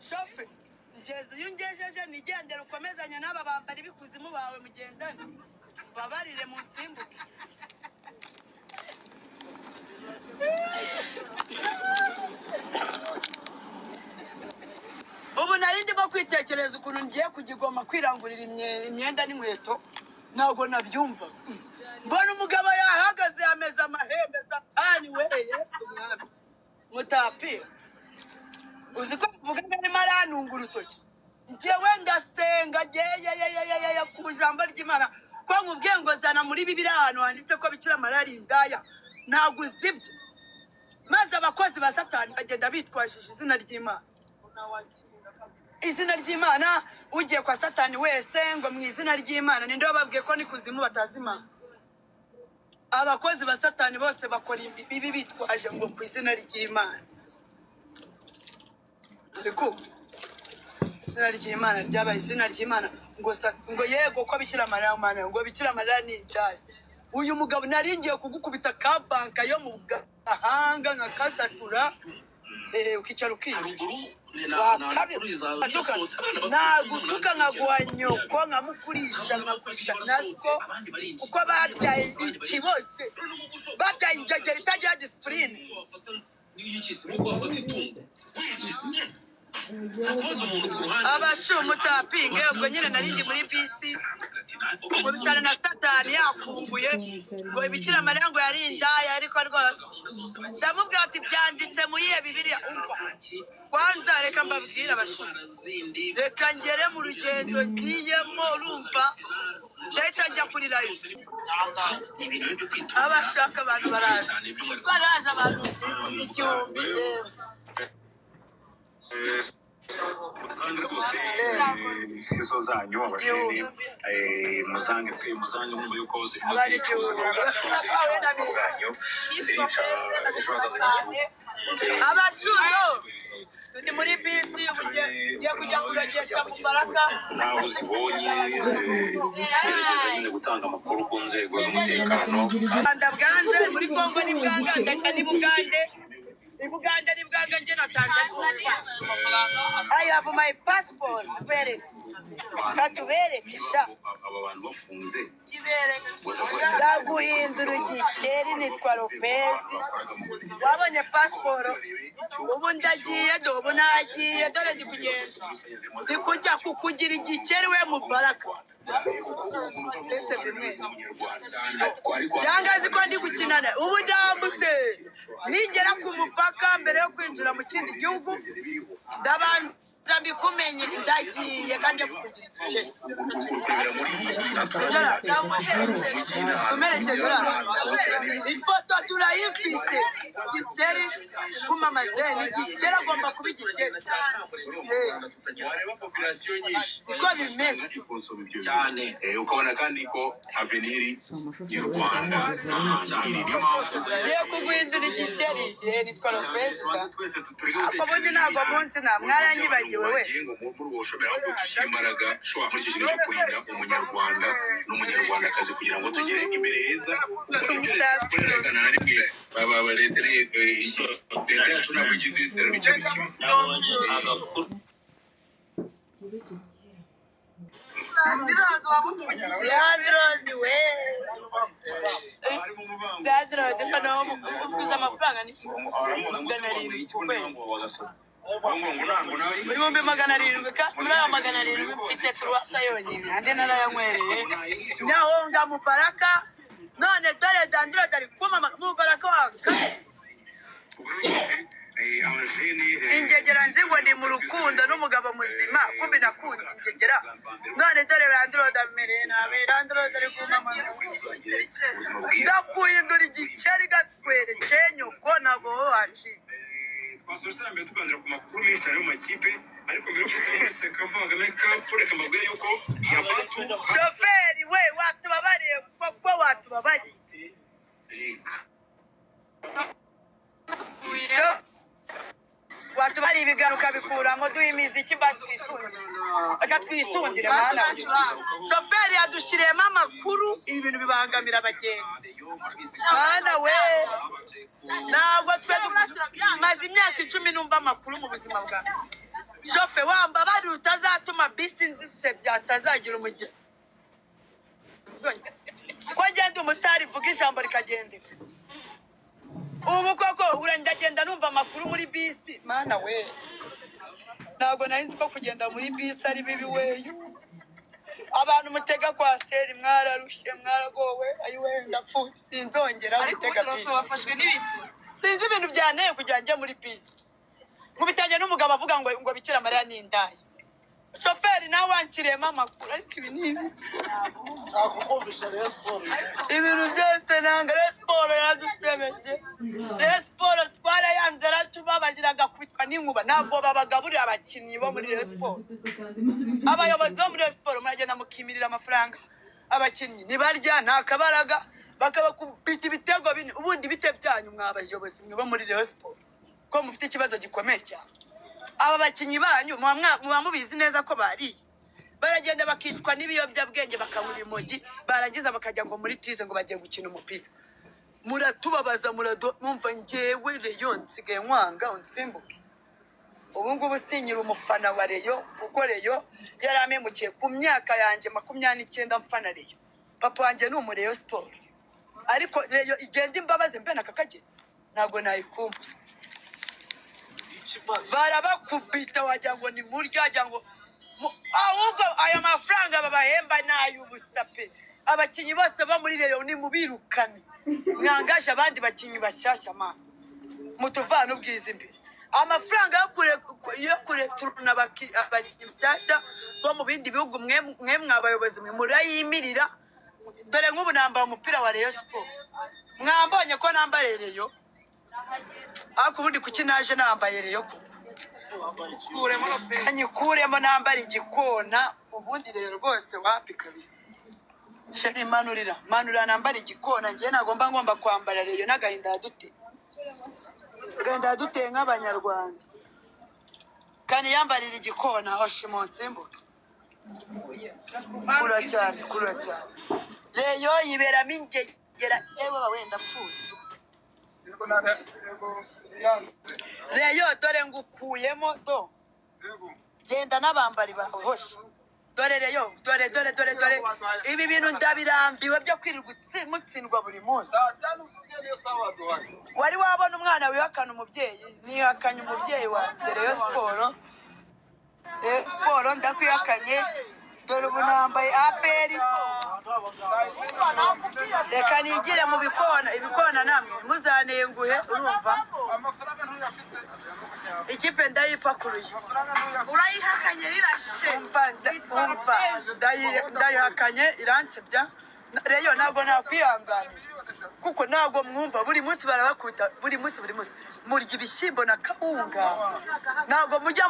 shofe ngeze iyo ungejeje nigendera ukomezanya n'aba bambari bikuzimu bawe mugendane babarire mu nsimbuke. Ubu nari ndimo kwitekereza ukuntu ngiye kugigoma kwirangurira imyenda n'inkweto ntabwo nabyumva. Mbona umugabo yahagaze yameze amahembe satani we Yesu mwami Mutapi. Uzi ko mvuga ngo arimo arantunga urutoki njyewe ndasenga yeye ku ijambo ry'Imana ko nkubwiye ngo zana muri Bibiliya ahantu handitse ko Bikira Mariya ari indaya ntabwo uzibye. Maze abakozi ba satani bagenda bitwajije izina ry'Imana. Izina ry'Imana ugiye kwa satani wese ngo mu izina ry'Imana ninde wababwiye ko ni kuzimu batazima? Abakozi ba satani bose bakora ibibi bitwaje ngo ku izina ry'Imana. Ariko izina ry'Imana ryabaye izina ry'Imana ngo yego ko Bikira Mariya Mana ngo Bikira Mariya ni indaya. Uyu mugabo naringiye kugukubita ka banka yo mu gahanga nka kasatura ukicara ukiga nagutuka nkaguha nyoko nkamukurisha nasko kuko babyaye iki bose babyaye injegera itagira disipurine. Abashumutapinge ubwo nyine narindi muri bisi ngo bitana na satani yakumbuye ngo Bikira Mariya ngo yari indaya ariko rwose ndamubwira ati byanditse mu yihe Bibiliya umva kwanza reka mbabwire abashumba reka ngere mu rugendo ngiyemo urumva ndahita njya kuri live abashaka abantu baraje abantu igihumbi kandi rwose sizo zanyu abasheri muzange mwumva yuko zirimo abashundo turi muri bisi ugiye kujya kurogesha mu Baraka ntaho zibonye nyine gutanga amakuru ku nzego z'umutekano. Rwanda bwanze muri Kongo ni bwanga ndeka ni Bugande ni bwanga nje na Tanzania. I have my passport very katuberekesha aba bantu bafunze ndaguhindura igikeri nitwa Lopez wabonye passport ubu ndagiye ubu nagiye dore ndi kugenda ndi kujya kukugira igikeri we Mubaraka ndetse bimwe cyangwa ziko ndi gukinana ubu ndambutse nigera ku mupaka mbere yo kwinjira mu kindi gihugu ndabanza mbikumenye ndagiye kandi kukugira igikeri tumerekeje ifoto turayifite igikeri kumamaze ni igikeri agomba kuba igikeri niko bimeze cyane ukabona kandi ko aveniri y'u Rwanda ngiye kuguhindura igikeri nitwa Lopez ako bundi ntabwo munsi nta mwaranyibagiwe we dushimaraga shwa muri iki kintu cyo kurinda umunyarwanda n'umunyarwandakazi kugira ngo tugere imbere heza kwerekana na rimwe baba leta yacu ntabwo igize ibitero bikiri Dadrodi we Dadrodi hano uguza amafaranga ni ibihumbi 700 muri ayo 700 mfite turuwasa yonyine andi narayanywereye nyahonga Mubaraka none dore Dandrodi ari kumama Mubaraka waka ingegera nzingwa ndi mu rukundo n'umugabo muzima kumbi nakunze ingegera none dore Dandrodi amereye nabi Dandrodi ari kumama ndakuhindura igikeri gaswere cenyoko nabo waci twasubira tuganira ku makuru menshi cyane mu makipe ariko mbere yo kuvuga kavuga reka mbabwire yuko yabatu shoferi we watubabariye kuko watubabariye watubariye ibigaruka bikuramo duha imiziki basi twisundire aka twisundire mana shoferi yadushyiriyemo amakuru ibi bintu bibangamira abagenzi mana we ntabwo twe maze imyaka 10 numva amakuru mu buzima bwawe shofe wambabari utazatuma bisi nzisebya atazagira umugeni ko ngenda umusitari vuga ijambo rikagendeka ubu koko urandagenda numva amakuru muri bisi mana we ntabwo nari nzi ko kugenda muri bisi ari bibi weyo abantu mutega kwasiteri mwararushye mwaragowe ayiwe ndapfuye sinzongera gutega bisi wafashwe n'ibiki sinzi ibintu byanteye kugira njye muri bisi nkubitanye n'umugabo avuga ngo Bikira Mariya ni indaya shoferi nawe wankiriyemo amakuru ariko ibi ni ibiki nakukumvisha Rayon Sports ibintu byose nanga Rayon Sports yaradusebeje Rayon Sports twarayanze aratubabagira agakubitwa n'inkuba ntabwo babagaburira abakinnyi bo muri Rayon Sports abayobozi bo muri Rayon Sports muragenda mukimirira amafaranga abakinnyi nibarya nta kabaraga bakabakubita ibitego bine ubundi bite byanyu mwabayobozi mwe bo muri Rayon Sports ko mufite ikibazo gikomeye cyane aba bakinnyi banyu muba mubizi neza ko bariye baragenda bakicwa n'ibiyobyabwenge bakanywa ibimogi barangiza bakajya ngo muri tize ngo bagiye gukina umupira muratubabaza mwumva njyewe Rayon nsigaye nkwanga unsimbuke ubu ngubu sinyira umufana wa Rayon kuko Rayon yari amemukiye ku myaka yanjye 29 mfana Rayon papa wanjye ni umu Rayon Sports ariko Rayon igenda imbabaze mbe nakakagenda ntabwo nayikumva barabakubita wagira ngo ni murya wagira ngo ahubwo aya mafaranga babahemba n'ay'ubusa pe abakinnyi bose bo muri Rayon ni mubirukane mwangaje abandi bakinnyi bashyashya mana mutuvana ubwiza imbere amafaranga yo kureturuna abakinnyi bashyashya bo mu bindi bihugu mwe mwabayobozi mwe murayimirira dore nk'ubu nambaye umupira wa Rayon Sports mwambonye ko nambaye Rayon ariko ubundi kuki naje nambaye Rayon kuremo nambara igikona ubundi rero rwose wapi kabisa sheri manurira nambara igikona njye nagomba ngomba kwambara Rayon n'agahinda yaduteye nk'abanyarwanda kandi yambarira igikona hoshimo nsimbuke kura cyane Rayon yiberamo ingegera ewe wenda pfuye Rayon dore ngukuyemo do genda n'abambari bahoshe dore Rayon dore ibi bintu ndabirambiwe byo kwirirwa mutsindwa buri munsi wari wabona umwana wihakana umubyeyi nihakanye umubyeyi wa Rayon Sports ndakwihakanye dore ubu nambaye APR reka nigire mu ibikona namwe muzanenguhe urumva ikipe ndayipakuruye urayihakanye rirashe umva ndayihakanye iransebya Rayon ntabwo nakwihangana kuko ntabwo mwumva buri munsi barabakubita buri munsi murya ibishyimbo na kawunga ntabwo mujya